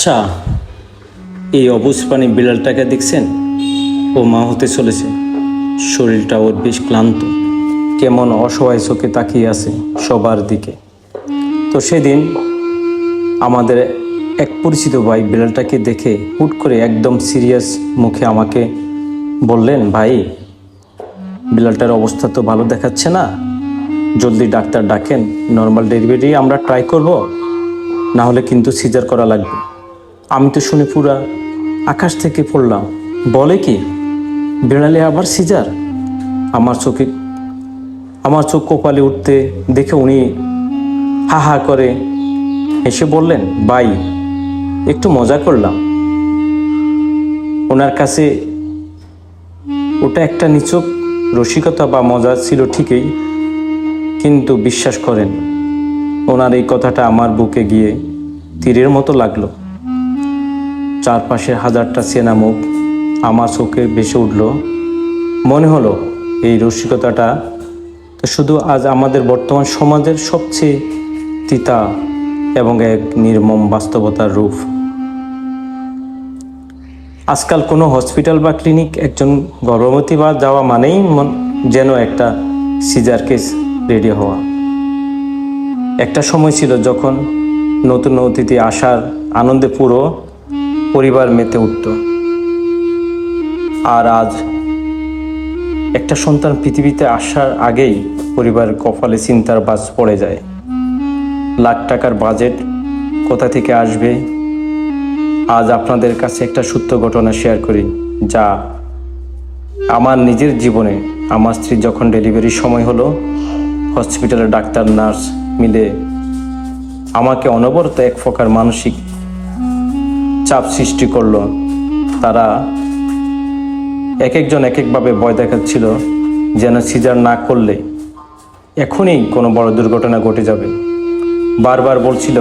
আচ্ছা, এই অবুঝ প্রাণী বিড়ালটাকে দেখছেন? ও মা হতে চলেছে। শরীরটা ওর বেশ ক্লান্ত, কেমন অসহায় চোখে তাকিয়ে আছে সবার দিকে। তো সেদিন আমাদের এক পরিচিত ভাই বিড়ালটাকে দেখে হুট করে একদম সিরিয়াস মুখে আমাকে বললেন, ভাই বিড়ালটার অবস্থা তো ভালো দেখাচ্ছে না, জলদি ডাক্তার ডাকেন, নর্মাল ডেলিভারি আমরা ট্রাই করব, না হলে কিন্তু সিজার করা লাগবে। আমি তো শুনে পুরা আকাশ থেকে পড়লাম। বলে কি, বিড়ালে আবার সিজার? আমার চোখ কপালে উঠতে দেখে উনি হা হা করে হেসে বললেন, ভাই একটু মজা করলাম। ওনার কাছে ওটা একটা নিছক রসিকতা বা মজা ছিল ঠিকই, কিন্তু বিশ্বাস করেন ওনার এই কথাটা আমার বুকে গিয়ে তীরের মতো লাগলো। চারপাশে হাজারটা চেনা মুখ আমার চোখে ভেসে উঠল। মনে হলো এই রসিকতাটা তো শুধু আজ আমাদের বর্তমান সমাজের সবচেয়ে তিতা এবং এক নির্মম বাস্তবতার রূপ। আজকাল কোনো হসপিটাল বা ক্লিনিক একজন গর্ভবতী বা যাওয়া মানেই যেন একটা সিজার কেস রেডি হওয়া। একটা সময় ছিল যখন নতুন অতিথি আসার আনন্দে পুরো পরিবার মেতে উঠত, আর আজ একটা সন্তান পৃথিবীতে আসার আগেই পরিবারের কপালে চিন্তার বাজ পড়ে যায়। লাখ টাকার বাজেট কোথা থেকে আসবে? আজ আপনাদের কাছে একটা সত্য ঘটনা শেয়ার করি, যা আমার নিজের জীবনে। আমার স্ত্রী যখন ডেলিভারির সময় হলো, হসপিটালের ডাক্তার নার্স মিলে আমাকে অনবরত এক প্রকার মানসিক চাপ সৃষ্টি করলো। তারা এক একজন এক একভাবে ভয় দেখাচ্ছিল, যেন সিজার না করলে এখনই কোনো বড় দুর্ঘটনা ঘটে যাবে। বারবার বলছিল,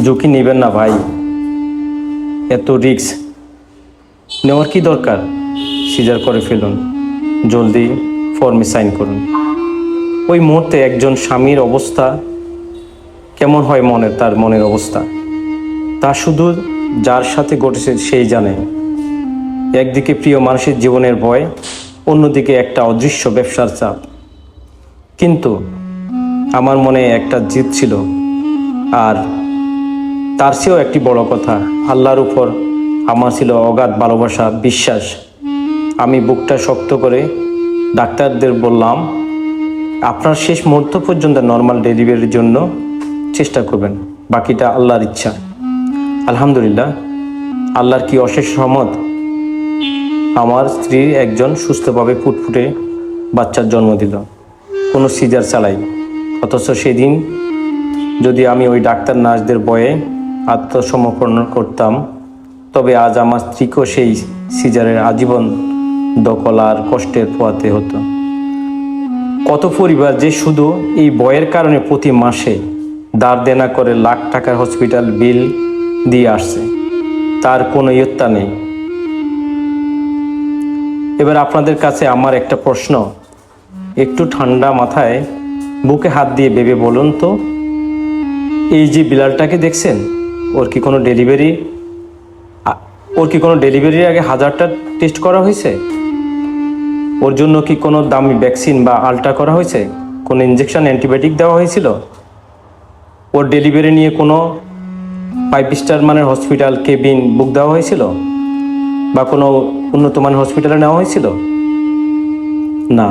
ঝুঁকি নেবেন না ভাই, এত রিস্ক নেওয়ার কি দরকার, সিজার করে ফেলুন, জলদি ফর্মে সাইন করুন। ওই মুহূর্তে একজন স্বামীর অবস্থা কেমন হয়, তার মনের অবস্থা তা শুধু যার সাথে ঘটেছে সেই জানে। একদিকে প্রিয় মানুষের জীবনের ভয়, অন্যদিকে একটা অদৃশ্য ব্যবসার চাপ। কিন্তু আমার মনে একটা জিদ ছিল, আর তার চেয়েও একটি বড় কথা, আল্লাহর উপর আমার ছিল অগাধ ভালোবাসা, বিশ্বাস। আমি বুকটা শক্ত করে ডাক্তারদের বললাম, আপনার শেষ মুহূর্ত পর্যন্ত নর্মাল ডেলিভারির জন্য চেষ্টা করবেন, বাকিটা আল্লাহর ইচ্ছা। আলহামদুলিল্লাহ, আল্লাহর কি অশেষ রহমত। আমার স্ত্রী একজন সুস্থভাবে ফুটফুটে বাচ্চার জন্ম দিল, কোনো সিজার চালাই। অথচ সেদিন যদি আমি ওই ডাক্তার নার্সদের ভয়ে আত্মসমর্পণ করতাম, তবে আজ আমার স্ত্রীকেও সেই সিজারের আজীবন দখল আর কষ্টের পোহাতে হতো। কত পরিবার যে শুধু এই ভয়ের কারণে প্রতি মাসে ধার দেনা করে লাখ টাকার হসপিটাল বিল দিয়ে আসছে, তার কোনো ইয়ত্তা নেই। এবার আপনাদের কাছে আমার একটা প্রশ্ন, একটু ঠান্ডা মাথায় বুকে হাত দিয়ে ভেবে বলুন তো, এই যে বিড়ালটাকে দেখছেন, ওর কি কোনো ডেলিভারির আগে হাজারটা টেস্ট করা হয়েছে? ওর জন্য কি কোনো দামি ভ্যাকসিন বা আলট্রা করা হয়েছে? কোনো ইঞ্জেকশন, অ্যান্টিবায়োটিক দেওয়া হয়েছিল? ওর ডেলিভারি নিয়ে কোনো 5 স্টার মানের হসপিটাল কেবিন বুক দেওয়া হয়েছিল, বা কোনো উন্নত মানের হসপিটালে নেওয়া হয়েছিল? না।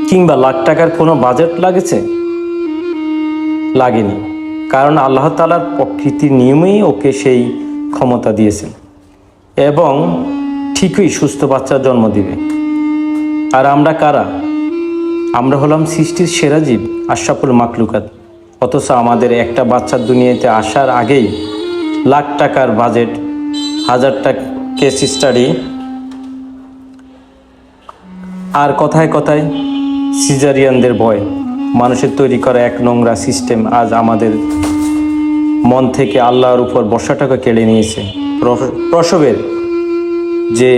কিংবা লাখ টাকার কোনো বাজেট লাগেনি, কারণ আল্লাহ তাআলার প্রকৃতির নিয়মেই ওকে সেই ক্ষমতা দিয়েছেন, এবং ঠিকই সুস্থ বাচ্চার জন্ম দিবে। আর আমরা কারা? আমরা হলাম সৃষ্টির সেরা জীব, আশরাফুল মাখলুকাত। অথচ আমাদের একটা বাচ্চার দুনিয়াতে আসার আগেই লাখ টাকার বাজেট, হাজারটা কেস স্টাডি, আর কথায় কথায় সিজারিয়ানদের ভয়, মানুষের তৈরি করা এক নোংরা সিস্টেম আজ আমাদের মন থেকে আল্লাহর উপর ভরসাটাকে কেড়ে নিয়েছে। প্রসবের যে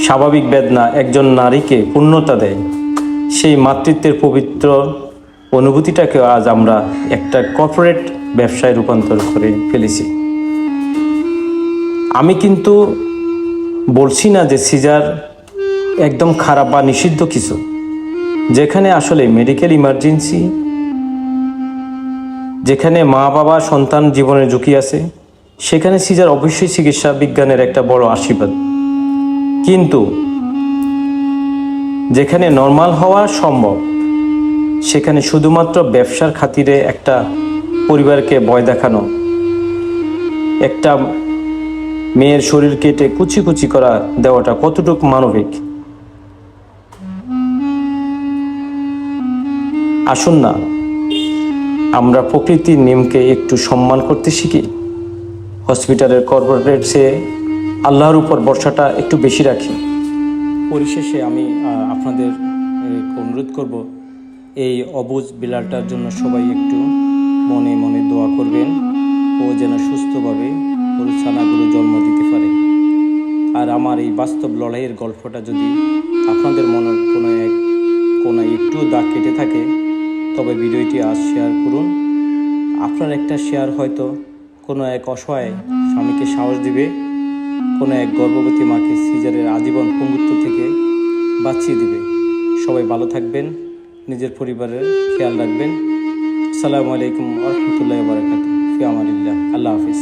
স্বাভাবিক বেদনা একজন নারীকে পূর্ণতা দেয়, সেই মাতৃত্বের পবিত্র অনুভূতিটাকে আজ আমরা একটা কর্পোরেট ব্যবসায় রূপান্তর করে ফেলেছি। আমি কিন্তু বলছি না যে সিজার একদম খারাপ বা নিষিদ্ধ কিছু। যেখানে আসলে মেডিকেল ইমার্জেন্সি, যেখানে মা বাবা সন্তান জীবনের ঝুঁকি আছে, সেখানে সিজার অবশ্যই চিকিৎসা বিজ্ঞানের একটা বড় আশীর্বাদ। কিন্তু যেখানে নর্মাল হওয়া সম্ভব, সেখানে শুধুমাত্র ব্যবসার খাতিরে একটা পরিবারকে ভয় দেখানো, একটা মেয়ের শরীর কেটে কুচি কুচি করা দেওয়াটা কতটুকু মানবিক? আসুন না আমরা প্রকৃতির নিয়মকে একটু সম্মান করতে শিখি। হসপিটালের কর্পোরেট চেয়ে আল্লাহর উপর ভরসাটা একটু বেশি রাখি। পরিশেষে আমি আপনাদের অনুরোধ করব, এই অবুঝ বিড়ালটার জন্য সবাই একটু মনে মনে দোয়া করবেন, ও যেন সুস্থভাবে ওর ছানাগুলো জন্ম দিতে পারে। আর আমার এই বাস্তব লড়াইয়ের গল্পটা যদি আপনাদের মনের কোনায় একটু দাগ কেটে থাকে, তবে ভিডিওটি আজ শেয়ার করুন। আপনার একটা শেয়ার হয়তো কোনো এক অসহায় স্বামীকে সাহস দিবে, কোনো এক গর্ভবতী মাকে সিজারের আজীবন পঙ্গুত্ব থেকে বাঁচিয়ে দিবে। সবাই ভালো থাকবেন, নিজের পরিবারের খেয়াল রাখবেন। আসসালামু আলাইকুম ওয়া রাহমাতুল্লাহি ওয়া বারাকাতুহু। ফি আমানিল্লাহ। আল্লাহ হাফিজ।